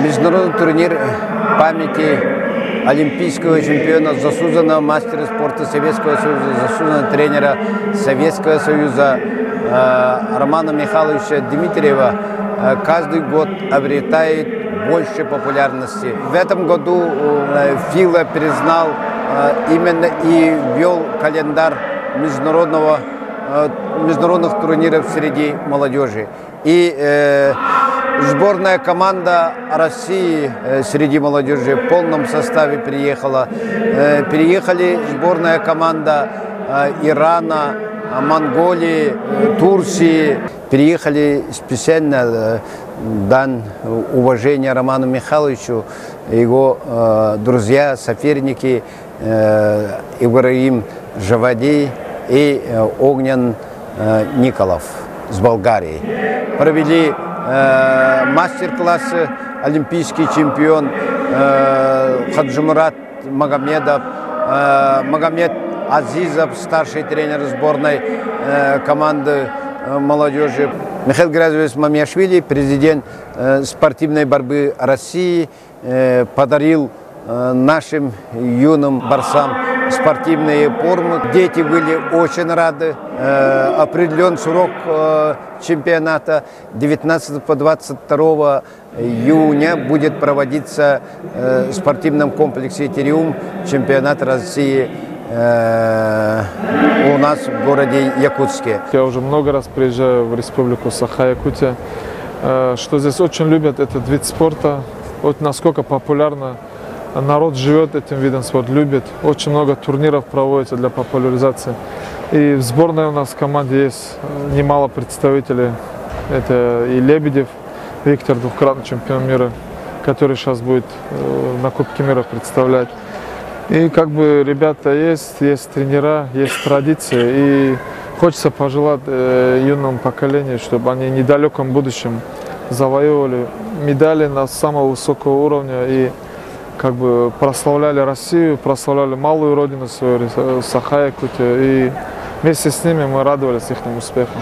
Международный турнир памяти олимпийского чемпиона, заслуженного мастера спорта Советского Союза, заслуженного тренера Советского Союза Романа Михайловича Дмитриева каждый год обретает больше популярности. В этом году ФИЛА признал именно и ввел календарь международных турниров среди молодежи. И сборная команда России среди молодежи в полном составе приехала. Переехали сборная команда Ирана, Монголии, Турции. Приехали специально дан уважение Роману Михайловичу, его друзья, соперники Ибрагим Джавади и Огнян Николов с Болгарии. Провели мастер-классы олимпийский чемпион Хаджимурат Магомедов, Магомед Азизов, старший тренер сборной команды молодежи, Михаил Геразович Мамиашвили, президент спортивной борьбы России, подарил нашим юным борцам спортивные формы. Дети были очень рады. Определен срок чемпионата 19 по 22 июня будет проводиться в спортивном комплексе «Этериум» чемпионат России у нас в городе Якутске. Я уже много раз приезжаю в республику Саха-Якутия. Что здесь очень любят этот вид спорта, вот насколько популярно народ живет этим видом спорта, любит. Очень много турниров проводится для популяризации. И в сборной у нас в команде есть немало представителей. Это и Лебедев Виктор, двукратный чемпион мира, который сейчас будет на Кубке мира представлять. И как бы ребята есть тренера, есть традиции. И хочется пожелать юному поколению, чтобы они в недалеком будущем завоевывали медали на самого высокого уровня и как бы прославляли Россию, прославляли малую родину свою, Саха-Якутию. И вместе с ними мы радовались их успехам.